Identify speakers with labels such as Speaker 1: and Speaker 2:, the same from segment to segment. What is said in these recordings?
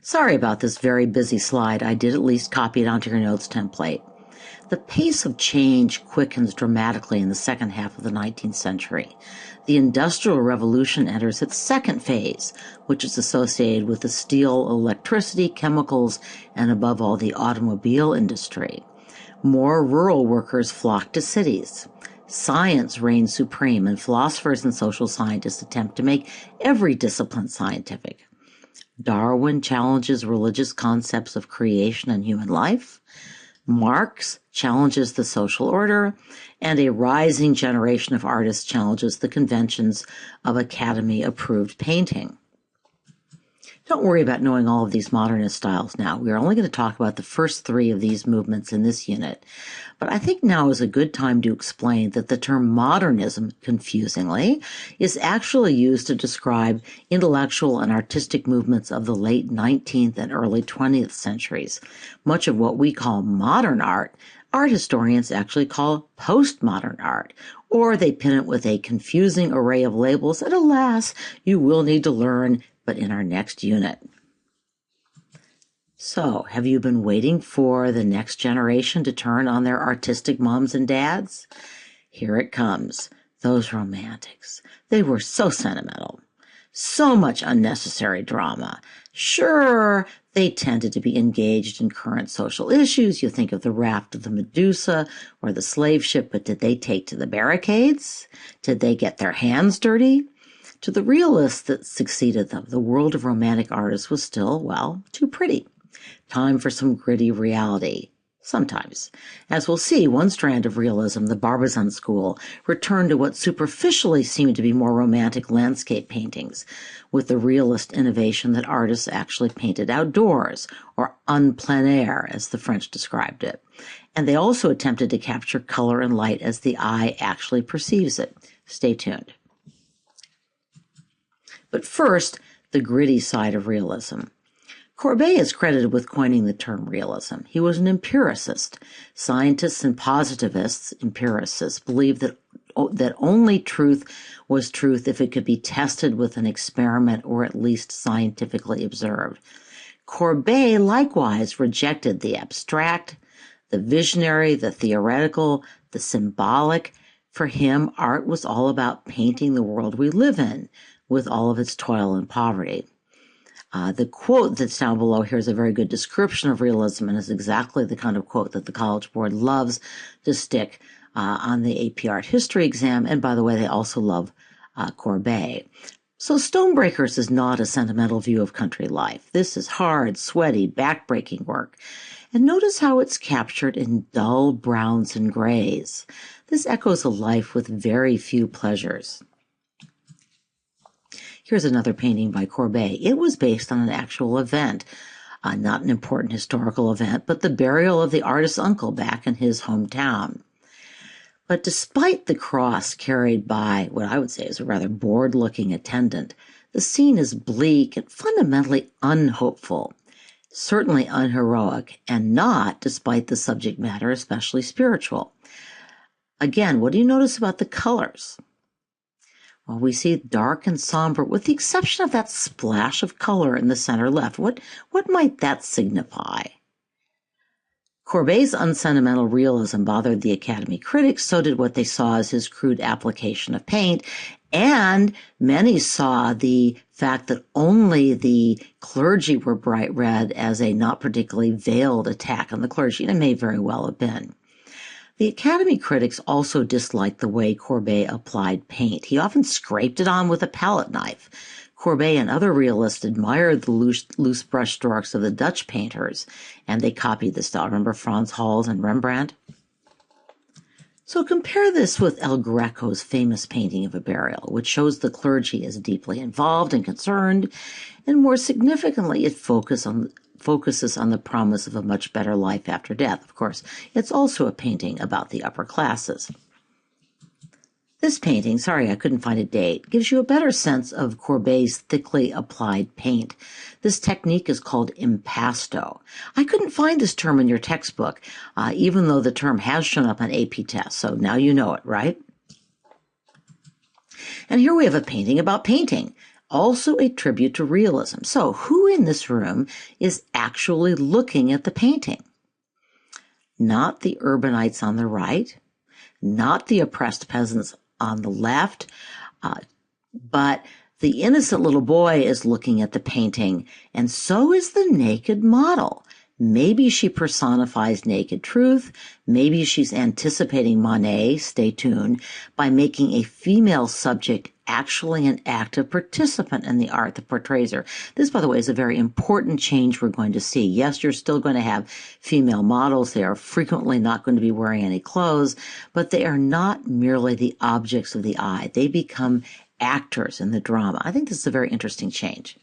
Speaker 1: Sorry about this very busy slide. I did at least copy it onto your notes template. The pace of change quickens dramatically in the second half of the 19th century. The Industrial Revolution enters its second phase, which is associated with the steel, electricity, chemicals, and above all the automobile industry. More rural workers flock to cities. Science reigns supreme, and philosophers and social scientists attempt to make every discipline scientific. Darwin challenges religious concepts of creation and human life. Marx challenges the social order, and a rising generation of artists challenges the conventions of Academy-approved painting. Don't worry about knowing all of these modernist styles now. We are only going to talk about the first three of these movements in this unit. But I think now is a good time to explain that the term modernism, confusingly, is actually used to describe intellectual and artistic movements of the late 19th and early 20th centuries. Much of what we call modern art historians actually call postmodern art, or they pin it with a confusing array of labels that, alas, you will need to learn but in our next unit. So, have you been waiting for the next generation to turn on their artistic moms and dads? Here it comes. Those romantics. They were so sentimental. So much unnecessary drama. Sure, they tended to be engaged in current social issues. You think of the raft of the Medusa or the slave ship, but did they take to the barricades? Did they get their hands dirty? To the realists that succeeded them, the world of romantic artists was still, well, too pretty. Time for some gritty reality. Sometimes. As we'll see, one strand of realism, the Barbizon school, returned to what superficially seemed to be more romantic landscape paintings, with the realist innovation that artists actually painted outdoors, or en plein air, as the French described it. And they also attempted to capture color and light as the eye actually perceives it. Stay tuned. But first, the gritty side of realism. Courbet is credited with coining the term realism. He was an empiricist. Scientists and positivists, empiricists, believed that only truth was truth if it could be tested with an experiment or at least scientifically observed. Courbet likewise rejected the abstract, the visionary, the theoretical, the symbolic. For him, art was all about painting the world we live in, with all of its toil and poverty. The quote that's down below here is a very good description of realism and is exactly the kind of quote that the College Board loves to stick on the AP Art History exam. And by the way, they also love Courbet. So Stonebreakers is not a sentimental view of country life. This is hard, sweaty, backbreaking work. And notice how it's captured in dull browns and grays. This echoes a life with very few pleasures. Here's another painting by Courbet. It was based on an actual event, not an important historical event, but the burial of the artist's uncle back in his hometown. But despite the cross carried by what I would say is a rather bored-looking attendant, the scene is bleak and fundamentally unhopeful, certainly unheroic, and not, despite the subject matter, especially spiritual. Again, what do you notice about the colors? Well, we see dark and somber, with the exception of that splash of color in the center left. What might that signify? Courbet's unsentimental realism bothered the Academy critics, so did what they saw as his crude application of paint, and many saw the fact that only the clergy were bright red as a not particularly veiled attack on the clergy, and it may very well have been. The Academy critics also disliked the way Courbet applied paint. He often scraped it on with a palette knife. Courbet and other realists admired the loose brush strokes of the Dutch painters, and they copied the style. Remember Frans Hals and Rembrandt? So compare this with El Greco's famous painting of a burial, which shows the clergy as deeply involved and concerned, and more significantly, it focuses on the promise of a much better life after death. Of course, it's also a painting about the upper classes. This painting, sorry I couldn't find a date, gives you a better sense of Courbet's thickly applied paint. This technique is called impasto. I couldn't find this term in your textbook, even though the term has shown up on AP tests, so now you know it, right? And here we have a painting about painting. also a tribute to realism. So who in this room is actually looking at the painting? Not the urbanites on the right, not the oppressed peasants on the left, but the innocent little boy is looking at the painting, and so is the naked model. Maybe she personifies naked truth. Maybe she's anticipating Monet, stay tuned, by making a female subject actually an active participant in the art that portrays her. This, by the way, is a very important change we're going to see. Yes, you're still going to have female models. They are frequently not going to be wearing any clothes, but they are not merely the objects of the eye. They become actors in the drama. I think this is a very interesting change.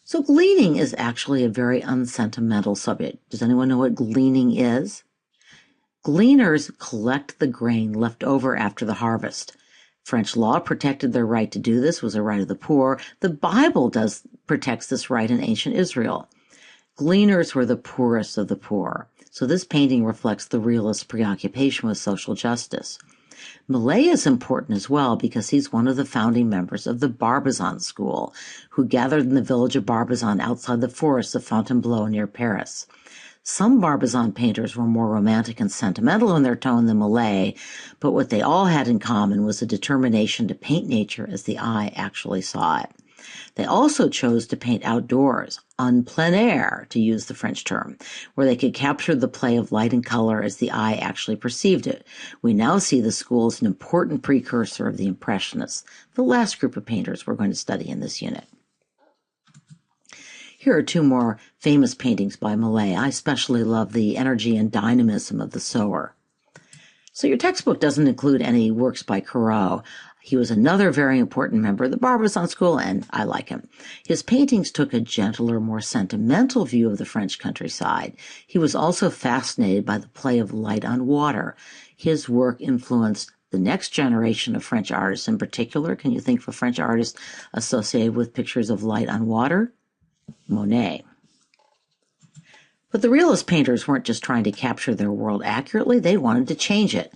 Speaker 1: So gleaning is actually a very unsentimental subject. Does anyone know what gleaning is? Gleaners collect the grain left over after the harvest. French law protected their right to do this, was a right of the poor. The Bible protects this right in ancient Israel. Gleaners were the poorest of the poor. So this painting reflects the realist preoccupation with social justice. Millet is important as well because he's one of the founding members of the Barbizon school, who gathered in the village of Barbizon outside the forests of Fontainebleau near Paris. Some Barbizon painters were more romantic and sentimental in their tone than Millet, but what they all had in common was a determination to paint nature as the eye actually saw it. They also chose to paint outdoors, en plein air, to use the French term, where they could capture the play of light and color as the eye actually perceived it. We now see the school as an important precursor of the Impressionists, the last group of painters we're going to study in this unit. Here are two more famous paintings by Millet. I especially love the energy and dynamism of the sower. So your textbook doesn't include any works by Corot. He was another very important member of the Barbizon school, and I like him. His paintings took a gentler, more sentimental view of the French countryside. He was also fascinated by the play of light on water. His work influenced the next generation of French artists in particular. Can you think of a French artist associated with pictures of light on water? Monet. But the realist painters weren't just trying to capture their world accurately, they wanted to change it.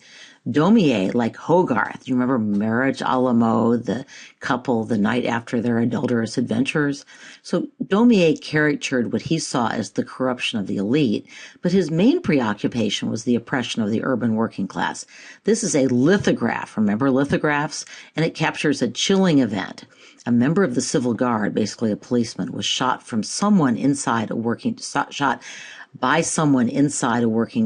Speaker 1: Daumier, like Hogarth, you remember Marriage à la Mode, the couple the night after their adulterous adventures? So Daumier caricatured what he saw as the corruption of the elite, but his main preoccupation was the oppression of the urban working class. This is a lithograph, remember lithographs? And it captures a chilling event. A member of the civil guard, basically a policeman, was shot by someone inside a working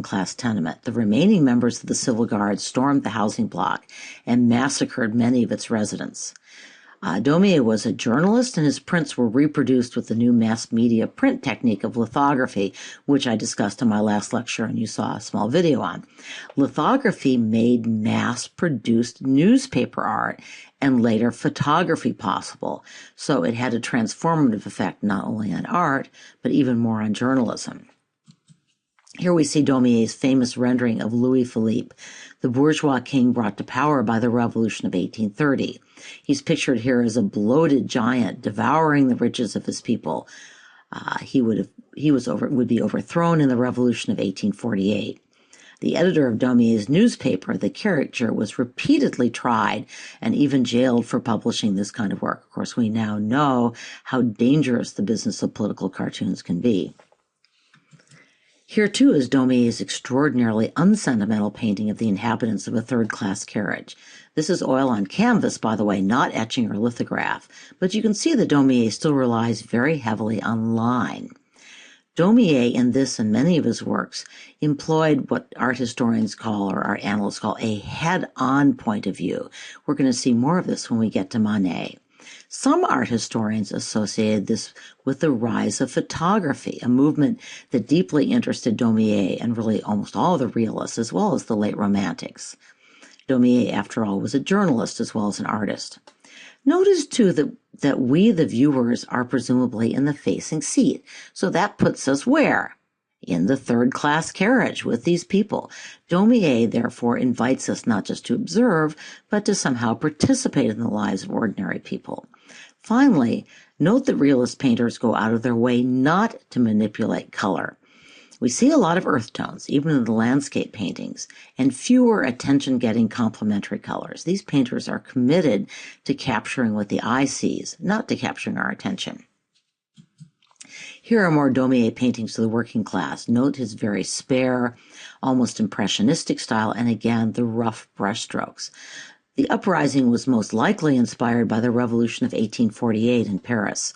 Speaker 1: class tenement. The remaining members of the civil guard stormed the housing block and massacred many of its residents. Daumier was a journalist, and his prints were reproduced with the new mass media print technique of lithography, which I discussed in my last lecture and you saw a small video on. Lithography made mass-produced newspaper art and later photography possible, so it had a transformative effect not only on art, but even more on journalism. Here we see Daumier's famous rendering of Louis Philippe, the bourgeois king brought to power by the Revolution of 1830. He's pictured here as a bloated giant devouring the riches of his people. He would be overthrown in the Revolution of 1848. The editor of Daumier's newspaper, the caricature, was repeatedly tried and even jailed for publishing this kind of work. Of course, we now know how dangerous the business of political cartoons can be. Here, too, is Daumier's extraordinarily unsentimental painting of the inhabitants of a third-class carriage. This is oil on canvas, by the way, not etching or lithograph, but you can see that Daumier still relies very heavily on line. Daumier, in this and many of his works, employed what art historians call, or art analysts call, a head-on point of view. We're going to see more of this when we get to Monet. Some art historians associated this with the rise of photography, a movement that deeply interested Daumier and really almost all the realists, as well as the late Romantics. Daumier, after all, was a journalist as well as an artist. Notice, too, that we, the viewers, are presumably in the facing seat. So that puts us where? In the third-class carriage with these people. Daumier, therefore, invites us not just to observe, but to somehow participate in the lives of ordinary people. Finally, note that realist painters go out of their way not to manipulate color. We see a lot of earth tones, even in the landscape paintings, and fewer attention-getting complementary colors. These painters are committed to capturing what the eye sees, not to capturing our attention. Here are more Daumier paintings to the working class. Note his very spare, almost impressionistic style, and again, the rough brushstrokes. The uprising was most likely inspired by the Revolution of 1848 in Paris.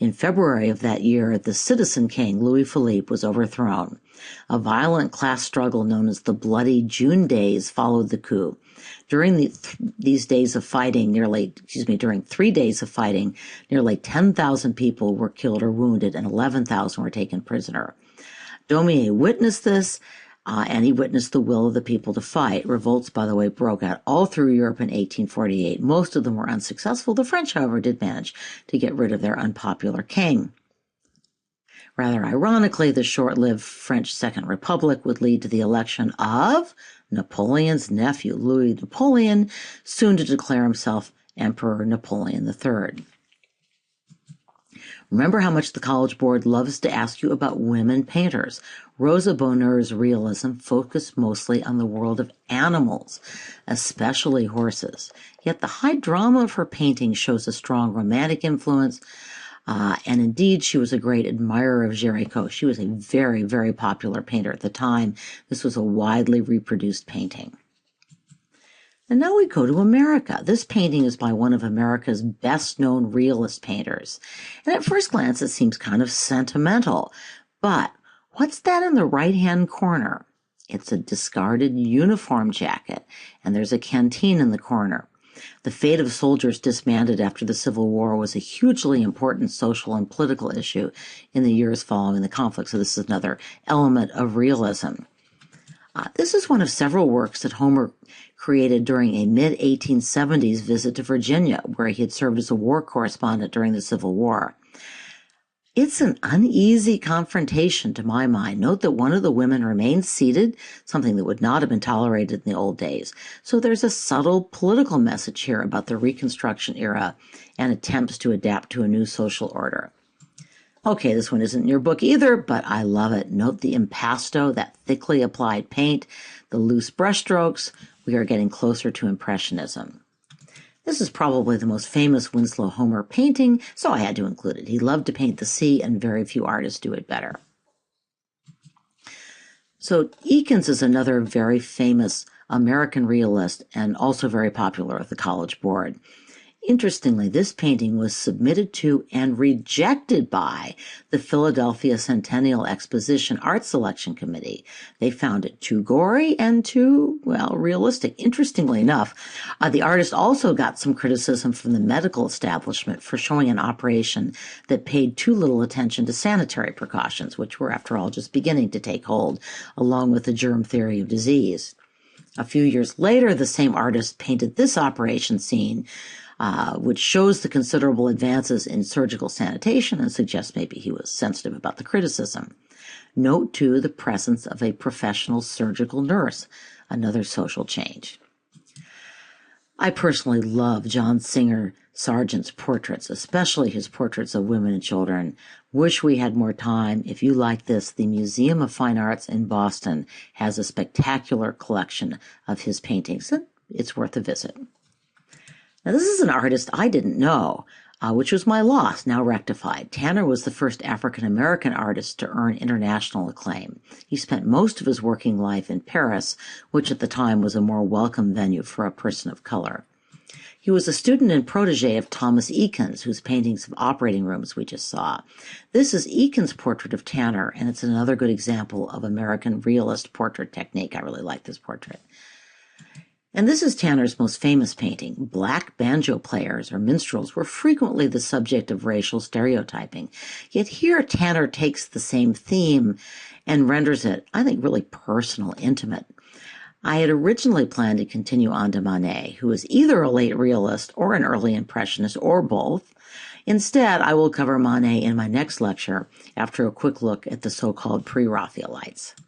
Speaker 1: In February of that year, the citizen king, Louis Philippe, was overthrown. A violent class struggle known as the Bloody June Days followed the coup. During these days of fighting, during 3 days of fighting, nearly 10,000 people were killed or wounded and 11,000 were taken prisoner. Daumier witnessed this, and he witnessed the will of the people to fight. Revolts, by the way, broke out all through Europe in 1848. Most of them were unsuccessful. The French, however, did manage to get rid of their unpopular king. Rather ironically, the short-lived French Second Republic would lead to the election of Napoleon's nephew, Louis Napoleon, soon to declare himself Emperor Napoleon III. Remember how much the College Board loves to ask you about women painters. Rosa Bonheur's realism focused mostly on the world of animals, especially horses. Yet the high drama of her painting shows a strong romantic influence, and indeed she was a great admirer of Géricault. She was a very, very popular painter at the time. This was a widely reproduced painting. And now we go to America. This painting is by one of America's best-known realist painters. And at first glance, it seems kind of sentimental. But what's that in the right-hand corner? It's a discarded uniform jacket, and there's a canteen in the corner. The fate of soldiers disbanded after the Civil War was a hugely important social and political issue in the years following the conflict. So this is another element of realism. This is one of several works that Homer created during a mid-1870s visit to Virginia, where he had served as a war correspondent during the Civil War. It's an uneasy confrontation to my mind. Note that one of the women remains seated, something that would not have been tolerated in the old days. So there's a subtle political message here about the Reconstruction era and attempts to adapt to a new social order. Okay, this one isn't in your book either, but I love it. Note the impasto, that thickly applied paint, the loose brushstrokes. We are getting closer to Impressionism. This is probably the most famous Winslow Homer painting, so I had to include it. He loved to paint the sea, and very few artists do it better. So Eakins is another very famous American realist and also very popular with the College Board. Interestingly, this painting was submitted to and rejected by the Philadelphia Centennial Exposition Art Selection Committee. They found it too gory and too, well, realistic. Interestingly enough, the artist also got some criticism from the medical establishment for showing an operation that paid too little attention to sanitary precautions, which were, after all, just beginning to take hold, along with the germ theory of disease. A few years later, the same artist painted this operation scene, which shows the considerable advances in surgical sanitation and suggests maybe he was sensitive about the criticism. Note, too, the presence of a professional surgical nurse, another social change. I personally love John Singer Sargent's portraits, especially his portraits of women and children. Wish we had more time. If you like this, the Museum of Fine Arts in Boston has a spectacular collection of his paintings, and it's worth a visit. Now, this is an artist I didn't know, which was my loss, now rectified. Tanner was the first African-American artist to earn international acclaim. He spent most of his working life in Paris, which at the time was a more welcome venue for a person of color. He was a student and protege of Thomas Eakins, whose paintings of operating rooms we just saw. This is Eakins' portrait of Tanner, and it's another good example of American realist portrait technique. I really like this portrait. And this is Tanner's most famous painting. Black banjo players or minstrels were frequently the subject of racial stereotyping. Yet here Tanner takes the same theme and renders it, I think, really personal, intimate. I had originally planned to continue on to Manet, who is either a late realist or an early impressionist or both. Instead, I will cover Manet in my next lecture after a quick look at the so-called pre-Raphaelites.